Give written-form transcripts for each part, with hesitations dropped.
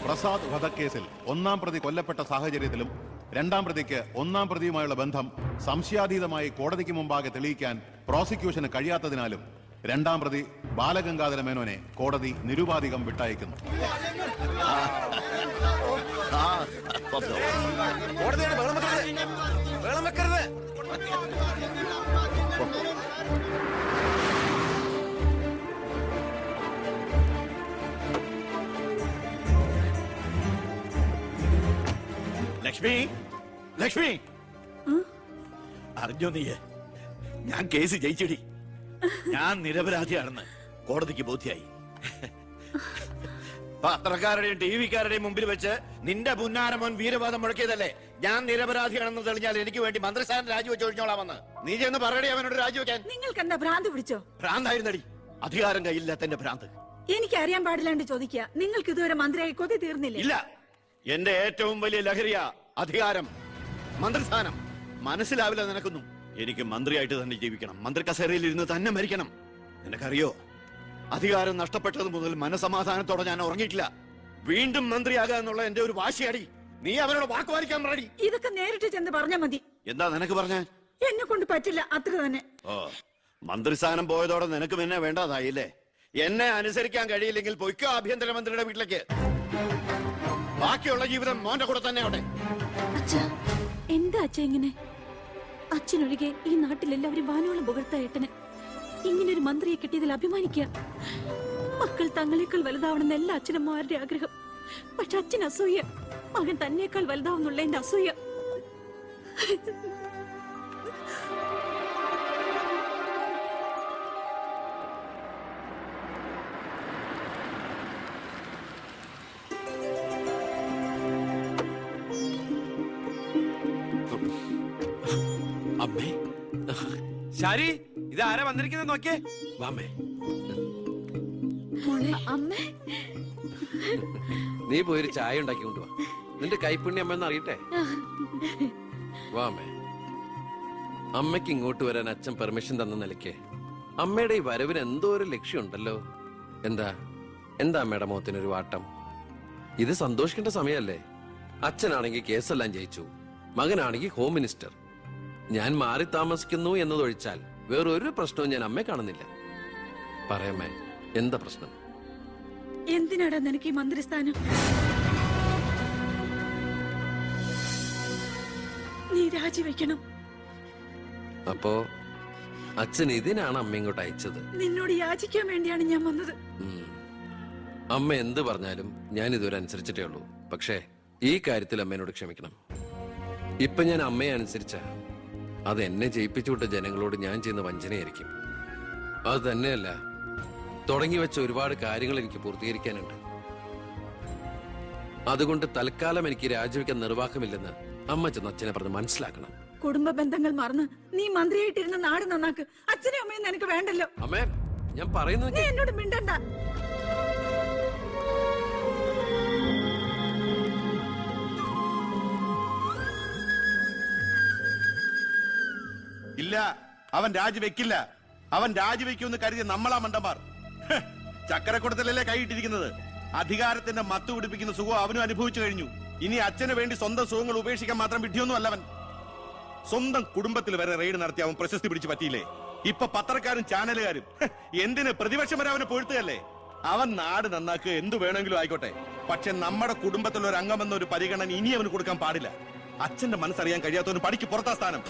പ്രസാദ് വധക്കേസിൽ ഒന്നാം പ്രതി കൊല്ലപ്പെട്ട സാഹചര്യത്തിലും രണ്ടാം പ്രതിക്ക് ഒന്നാം പ്രതിയുമായുള്ള ബന്ധം സംശയാതീതമായി കോടതിക്ക് മുമ്പാകെ തെളിയിക്കാൻ പ്രോസിക്യൂഷന് കഴിയാത്തതിനാലും രണ്ടാം പ്രതി ബാലഗംഗാധര മേനോനെ കോടതി നിരുപാധികം വിട്ടയക്കുന്നു. ലക്ഷ്മി, ലക്ഷ്മി, അറിഞ്ഞോ നീ? ഞാൻ കേസ് ജയിച്ചടി. ഞാൻ നിരപരാധിയാണെന്ന് കോടതിക്ക് ബോധ്യായി. പത്രക്കാരുടെയും ടിവിക്കാരുടെയും മുമ്പിൽ വെച്ച് നിന്റെ പുന്നാരമോൻ വീരവാദം മുഴക്കിയതല്ലേ? ഞാൻ നിരപരാധിയാണെന്ന് തെളിഞ്ഞാൽ എനിക്ക് വേണ്ടി മന്ത്രിസ്ഥാനം രാജിവെച്ച് ഒഴിഞ്ഞോളാമെന്ന്. നീ ചെന്ന് പറയണേ അവനോട് രാജിവെക്കാൻ. നിങ്ങൾക്ക് എന്താ ഭ്രാന്ത് പിടിച്ചോ? ഭ്രാന്തായിരുന്നടി, അധികാരം കയ്യില്ലാത്ത എന്റെ ഭ്രാന്ത്. എനിക്ക് അറിയാൻ പാടില്ലാണ്ട് ചോദിക്കുക, നിങ്ങൾക്ക് ഇതുവരെ മന്ത്രിയായി കൊതി തീർന്നില്ല? ഇല്ല, എന്റെ ഏറ്റവും വലിയ ലഹരിയാ അധികാരം, മന്ത്രിസ്ഥാനം. മനസ്സിലാവില്ല നിനക്കൊന്നും. എനിക്ക് മന്ത്രിയായിട്ട് തന്നെ ജീവിക്കണം, മന്ത്രി കസേരയിൽ ഇരുന്ന് തന്നെ മരിക്കണം. നിനക്കറിയോ, അധികാരം നഷ്ടപ്പെട്ടത് മുതൽ മനസമാധാനത്തോടെ ഞാൻ ഉറങ്ങിയിട്ടില്ല. വീണ്ടും മന്ത്രിയാകുക എന്നുള്ള എന്റെ ഒരു വാശിയാടി. നീ അവനോട് വാക്ക് പാലിക്കാൻ പറയടി. ഇതൊക്കെ നേരിട്ട് ചെന്ന് പറഞ്ഞാ മതി. എന്താ നിനക്ക് പറഞ്ഞ? എന്നെ കൊണ്ട് പറ്റില്ല, അത്ര തന്നെ. ഓ, മന്ത്രിസ്ഥാനം പോയതോടെ നിനക്ക് പിന്നെ വേണ്ടതായില്ലേ? എന്നെ അനുസരിക്കാൻ കഴിയില്ലെങ്കിൽ പൊയ്ക്കോ ആഭ്യന്തരമന്ത്രിയുടെ വീട്ടിലേക്ക്. ബാക്കിയുള്ള ജീവിതം മോന്റെ കൂടെ തന്നെ അവിടെ. എന്താ അച്ഛ ഇങ്ങനെ? അച്ഛനൊഴികെ ഈ നാട്ടിലെല്ലാവരും വാനോളം പുകഴ്ത്ത ഏട്ടന് ഇങ്ങനെ ഒരു മന്ത്രിയെ കിട്ടിയതിൽ അഭിമാനിക്കുക. മക്കൾ തങ്ങളെക്കാൾ വലുതാവണമെന്ന് എല്ലാ അച്ഛനമ്മമാരുടെ ആഗ്രഹം. പക്ഷെ അച്ഛൻ അസൂയ, മകൻ തന്നേക്കാൾ വലുതാവുന്നുള്ള എന്റെ അസൂയ. അമ്മേ, ശാരി, ഇത് ആരാ വന്നിരിക്കുന്നത് നോക്കിയേ. വാമേ. അമ്മേ, നീ പോയൊരു ചായ ഉണ്ടാക്കി കൊണ്ടുവാ. നിന്റെ കൈപ്പുണ്യം അമ്മ അറിയട്ടെ. വാമേ. അമ്മയ്ക്ക് ഇങ്ങോട്ട് വരാൻ അച്ഛൻ പെർമിഷൻ തന്ന നിലയ്ക്ക് അമ്മയുടെ ഈ വരവിന് എന്തോ ഒരു ലക്ഷ്യമുണ്ടല്ലോ. എന്താ എന്താ അമ്മയുടെ മുഖത്തിനൊരു വാട്ടം? ഇത് സന്തോഷിക്കേണ്ട സമയമല്ലേ? അച്ഛനാണെങ്കിൽ കേസെല്ലാം ജയിച്ചു, മകനാണെങ്കിൽ ഹോം മിനിസ്റ്റർ. ഞാൻ മാറി താമസിക്കുന്നു എന്നതൊഴിച്ചാൽ വേറൊരു പ്രശ്നവും ഞാൻ അമ്മയെ കാണുന്നില്ല. പറയമ്മേ, എന്താ പ്രശ്നം? എന്തിനാടാ നിനക്ക് ഈ മന്ത്രിസ്ഥാനം? നീ രാജിവെക്കണം. അപ്പോ അച്ഛൻ ഇതിനാണ് അമ്മ ഇങ്ങോട്ട് അയച്ചത്? നിന്നോട് യാചിക്കാൻ വേണ്ടിയാണ് ഞാൻ വന്നത്. അമ്മ എന്ത് പറഞ്ഞാലും ഞാൻ ഇതുവരെ അനുസരിച്ചിട്ടേ ഉള്ളൂ. പക്ഷേ ഈ കാര്യത്തിൽ അമ്മേനോട് ക്ഷമിക്കണം. ഇപ്പൊ ഞാൻ അമ്മയെ അനുസരിച്ച അത് എന്നെ ജയിപ്പിച്ചു വിട്ട ജനങ്ങളോട് ഞാൻ ചെയ്യുന്ന വഞ്ചനയായിരിക്കും. അത് തന്നെയല്ല, തുടങ്ങി വെച്ച ഒരുപാട് കാര്യങ്ങൾ എനിക്ക് പൂർത്തീകരിക്കാനുണ്ട്. അതുകൊണ്ട് തൽക്കാലം എനിക്ക് രാജിവെക്കാൻ നിർവാഹമില്ലെന്ന് അമ്മ ചെന്ന് അച്ഛനെ പറഞ്ഞ് മനസ്സിലാക്കണം. കുടുംബ ബന്ധങ്ങൾ മറന്ന് നീ മന്ത്രിയായിട്ടിരുന്ന നാട് നന്നാക്ക്. അച്ഛനും അമ്മയും നിനക്ക് വേണ്ടല്ലോ. അമ്മേ, ഞാൻ പറയുന്നത് നീ എന്നോട് മിണ്ടണ്ട. ഇല്ല, അവൻ രാജിവെക്കില്ല. അവൻ രാജിവെക്കുമെന്ന് കരുതിയ നമ്മളാ മണ്ടന്മാർ. ചക്കരക്കുടത്തിലല്ലേ കൈയിട്ടിരിക്കുന്നത്. അധികാരത്തിന്റെ മത്ത് പിടിപ്പിക്കുന്ന സുഖം അവനും അനുഭവിച്ചു കഴിഞ്ഞു. ഇനി അച്ഛന് വേണ്ടി സ്വന്തം സുഖങ്ങൾ ഉപേക്ഷിക്കാൻ മാത്രം വിഡ്ഢിയൊന്നും അല്ലവൻ. സ്വന്തം കുടുംബത്തിൽ വരെ റെയ്ഡ് നടത്തി അവൻ പ്രശസ്തി പിടിച്ചു പറ്റിയില്ലേ? ഇപ്പൊ പത്രക്കാരും ചാനലുകാരും എന്തിന് പ്രതിപക്ഷം വരെ അവനെ പൊഴുത്തുകയല്ലേ? അവൻ നാട് നന്നാക്കുക, എന്തു വേണമെങ്കിലും ആയിക്കോട്ടെ. പക്ഷെ നമ്മുടെ കുടുംബത്തിലുള്ള ഒരു അംഗമെന്ന ഒരു പരിഗണന ഇനി അവന് കൊടുക്കാൻ പാടില്ല. അച്ഛന്റെ മനസ്സറിയാൻ കഴിയാത്തവന് പടിക്ക് പുറത്താ സ്ഥാനം.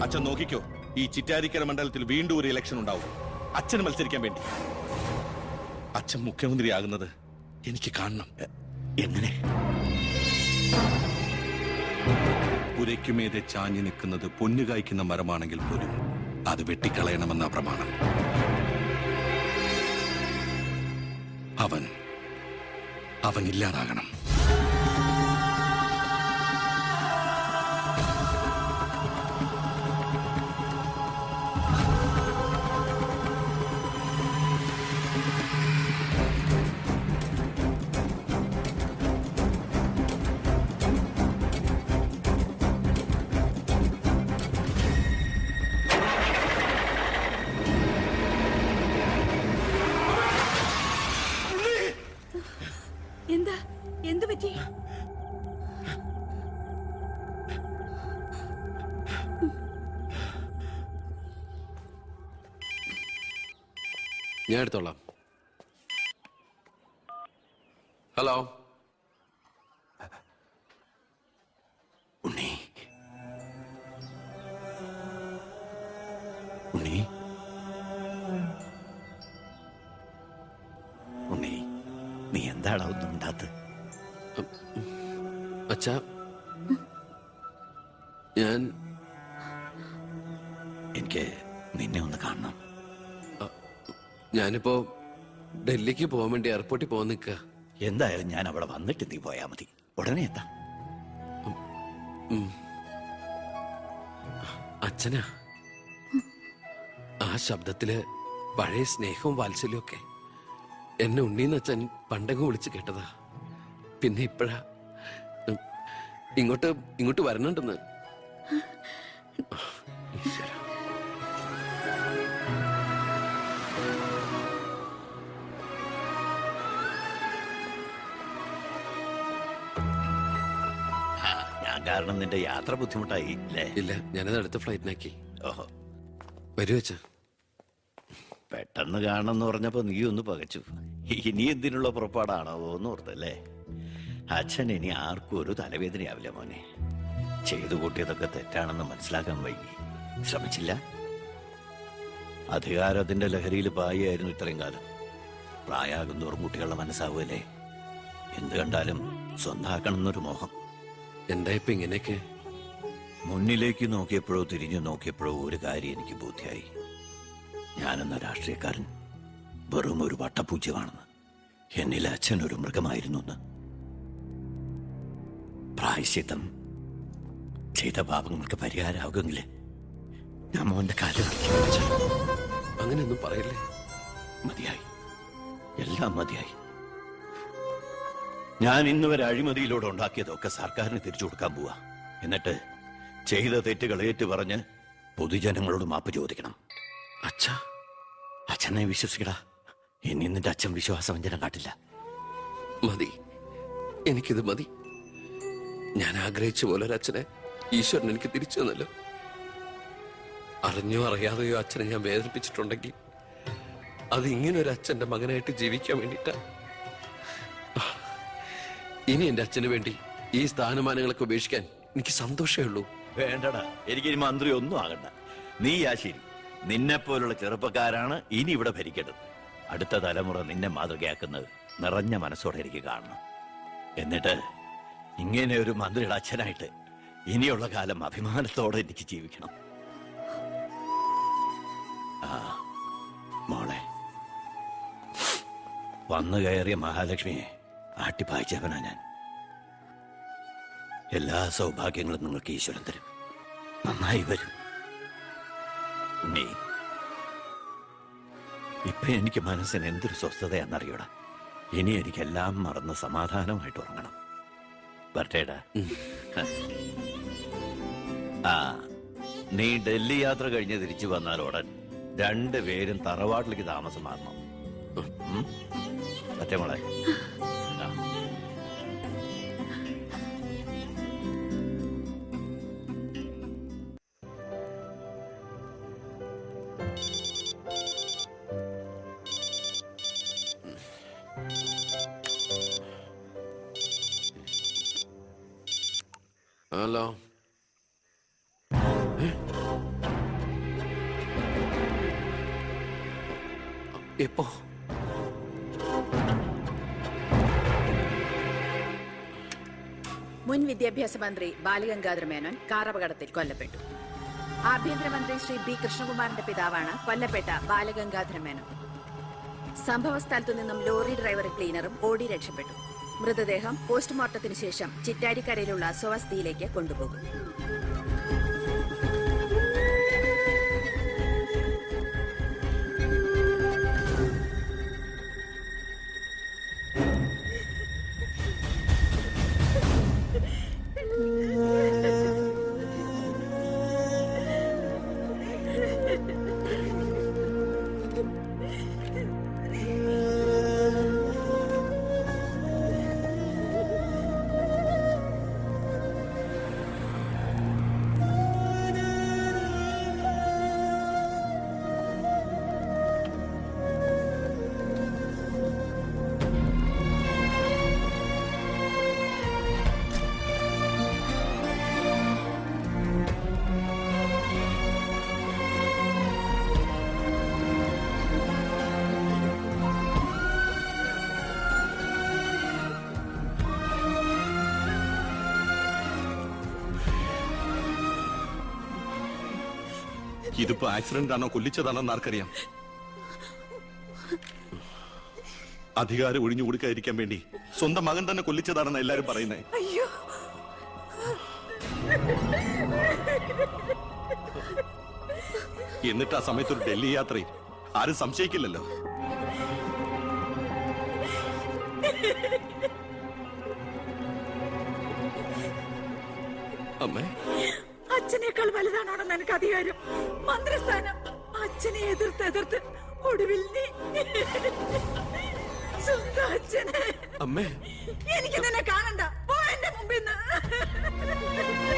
അച്ഛൻ നോക്കിക്കോ, ഈ ചിറ്റാരിക്കര മണ്ഡലത്തിൽ വീണ്ടും ഒരു ഇലക്ഷൻ ഉണ്ടാവും അച്ഛന് മത്സരിക്കാൻ വേണ്ടി. അച്ഛൻ മുഖ്യമന്ത്രിയാകുന്നത് എനിക്ക് കാണണം. എങ്ങനെ? പുരയ്ക്കുമേതെ ചാഞ്ഞു നിൽക്കുന്നത് പൊന്നുകായ്ക്കുന്ന മരമാണെങ്കിൽ പോലും അത് വെട്ടിക്കളയണമെന്ന പ്രമാണം. അവൻ ഇല്ലാതാകണം. എന്തു പറ്റി? ഞാൻ എടുത്തോളാം. ഹലോ ഉണ്ണി, ഉണ്ണി, ഉണ്ണി, നീ എന്താടാ ഒന്നും ഉണ്ടാത്ത്? അച്ഛാ, എനിക്ക് നിന്നെ ഒന്ന് കാണണം. ഞാനിപ്പോ ഡൽഹിക്ക് പോകാൻ വേണ്ടി എയർപോർട്ടിൽ പോകാൻ നിൽക്കുക. എന്തായാലും ഞാൻ അവിടെ വന്നിട്ട് നീ പോയാ മതി. ഉടനെ എത്താം. അച്ഛനാ, ആ ശബ്ദത്തില് പഴയ സ്നേഹവും വാത്സല്യവും ഒക്കെ എന്നെ ഉണ്ണീന്ന് അച്ഛൻ പണ്ടങ്ങ് വിളിച്ച് കേട്ടതാ. പിന്നെ ഇപ്പഴാ ഇങ്ങോട്ട് വരണുണ്ടെന്ന്. ഈശ്വരാ. ഞാൻ കാരണം നിന്റെ യാത്ര ബുദ്ധിമുട്ടായി അല്ലേ? ഇല്ല, ഞാനത് അടുത്ത ഫ്ലൈറ്റിനാക്കി. ഓഹോ, വരൂ അച്ഛാ. പെട്ടെന്ന് കാണണമെന്ന് പറഞ്ഞപ്പോ നീ ഒന്ന് പകച്ചു. ഇനി എന്തിനുള്ള പുറപ്പാടാണോ എന്ന് ഓർത്തല്ലേ? അച്ഛൻ ഇനി ആർക്കും ഒരു തലവേദനയാവില്ല മോനെ. ചെയ്തു കൂട്ടിയതൊക്കെ തെറ്റാണെന്ന് മനസ്സിലാക്കാൻ വൈകി. ശ്രമിച്ചില്ല. അധികാരത്തിന്റെ ലഹരിയിൽ പായായിരുന്നു ഇത്രയും കാലം. പ്രായാകും തോറും കുട്ടികളുടെ മനസ്സാവുമല്ലേ? എന്ത് കണ്ടാലും സ്വന്താക്കണമെന്നൊരു മോഹം. എന്താ ഇപ്പൊ ഇങ്ങനെയൊക്കെ? മുന്നിലേക്ക് നോക്കിയപ്പോഴോ തിരിഞ്ഞു നോക്കിയപ്പോഴോ ഒരു കാര്യം എനിക്ക് ബോധ്യായി. ഞാനെന്ന രാഷ്ട്രീയക്കാരൻ വെറും ഒരു വട്ടപൂജ്യമാണെന്ന്. എന്നിലെ അച്ഛൻ ഒരു മൃഗമായിരുന്നു എന്ന്. പ്രായശ്ചിത്തം ചെയ്ത പാപങ്ങൾക്ക് പരിഹാരമാകുമെങ്കിൽ ഞാൻ മോന്റെ കാലം അങ്ങനെയൊന്നും പറയല്ലേ. മതിയായി, എല്ലാം മതിയായി. ഞാൻ ഇന്നുവരെ അഴിമതിയിലൂടെ ഉണ്ടാക്കിയതൊക്കെ സർക്കാരിന് തിരിച്ചു കൊടുക്കാൻ പോവാ. എന്നിട്ട് ചെയ്ത തെറ്റുകൾ ഏറ്റു പറഞ്ഞ് പൊതുജനങ്ങളോട് മാപ്പ് ചോദിക്കണം. അച്ഛാ, അച്ഛനെ വിശ്വസിക്കടാ. ഇനി നിന്റെ അച്ഛൻ വിശ്വാസവഞ്ചന കാട്ടില്ല. മതി, എനിക്കിത് മതി. ഞാൻ ആഗ്രഹിച്ച പോലെ ഒരു അച്ഛനെ ഈശ്വരൻ എനിക്ക് തിരിച്ചു തന്നല്ലോ. അറിഞ്ഞോ അറിയാതെയോ അച്ഛനെ ഞാൻ വേദനിപ്പിച്ചിട്ടുണ്ടെങ്കിൽ അത് ഇങ്ങനെ ഒരു അച്ഛന്റെ മകനായിട്ട് ജീവിക്കാൻ വേണ്ടിയിട്ടാ. ഇനി എന്റെ അച്ഛന് വേണ്ടി ഈ സ്ഥാനമാനങ്ങളൊക്കെ ഉപേക്ഷിക്കാൻ എനിക്ക് സന്തോഷമേ ഉള്ളൂ. വേണ്ടടാ, എനിക്ക് ഇനി മന്ത്രി ഒന്നും ആകണ്ട. നീ ശരി, നിന്നെ പോലുള്ള ചെറുപ്പക്കാരാണ് ഇനി ഇവിടെ ഭരിക്കേണ്ടത്. അടുത്ത തലമുറ നിന്നെ മാതൃകയാക്കുന്നത് നിറഞ്ഞ മനസ്സോടെ എനിക്ക് കാണണം. എന്നിട്ട് ഇങ്ങനെ ഒരു മന്ത്രിയുടെ അച്ഛനായിട്ട് ഇനിയുള്ള കാലം അഭിമാനത്തോടെ എനിക്ക് ജീവിക്കണം. ആ മോളെ, വന്നു കയറിയ മഹാലക്ഷ്മിയെ ആട്ടിപ്പായിച്ചവനാ ഞാൻ. എല്ലാ സൗഭാഗ്യങ്ങളും നിങ്ങൾക്ക് ഈശ്വരൻ തരും. നന്നായി വരും. ഉണ്ണി, ഇപ്പൊ എനിക്ക് മനസ്സിന് എന്തൊരു സ്വസ്ഥതയാണെന്നറിയൂടാ. ഇനി എനിക്കെല്ലാം മറന്ന് സമാധാനമായിട്ട് ഉറങ്ങണം. വരട്ടേടാ. ആ, നീ ഡൽഹി യാത്ര കഴിഞ്ഞ് തിരിച്ചു വന്നാൽ ഉടൻ രണ്ടുപേരും തറവാട്ടിലേക്ക് താമസം മാറണം. മറ്റേ മോളെ, ഹലോ. എപ്പോ? മുൻ വിദ്യാഭ്യാസ മന്ത്രി ബാലഗംഗാധര മേനോൻ കാർ അപകടത്തിൽ കൊല്ലപ്പെട്ടു. ആഭ്യന്തരമന്ത്രി ശ്രീ ബി കൃഷ്ണകുമാറിന്റെ പിതാവാണ് കൊല്ലപ്പെട്ട ബാലഗംഗാധര മേനോൻ. സംഭവ സ്ഥലത്തു നിന്നും ലോറി ഡ്രൈവർ ക്ലീനറും ഓടി രക്ഷപ്പെട്ടു. മൃതദേഹം പോസ്റ്റ്മോർട്ടത്തിന് ശേഷം ചിറ്റാരിക്കരയിലുള്ള സ്വവസതിയിലേക്ക് കൊണ്ടുപോകും. ഇതിപ്പോ ആക്സിഡന്റ് ആണോ കൊല്ലിച്ചതാണോ എന്ന് ആർക്കറിയാം. അധികാരം ഒഴിഞ്ഞു കൊടുക്കാതിരിക്കാൻ വേണ്ടി സ്വന്തം മകൻ തന്നെ കൊല്ലിച്ചതാണെന്ന് എല്ലാരും പറയുന്നേ. അയ്യോ, എന്നിട്ട് ആ സമയത്ത് ഒരു ഡൽഹി യാത്രയും ആരും സംശയിക്കില്ലല്ലോ. അമ്മേ, അച്ഛനേക്കാൾ വലുതാണോ നിനക്ക് അധികാരം, മന്ത്രിസ്ഥാനം? അച്ഛനെ എതിർത്ത് ഒടുവിൽ നീ സ്വന്തം അച്ഛനെ. അമ്മേ, എനിക്ക് നിന്നെ കാണണ്ട, പോ എന്റെ മുമ്പിൽ നിന്ന്.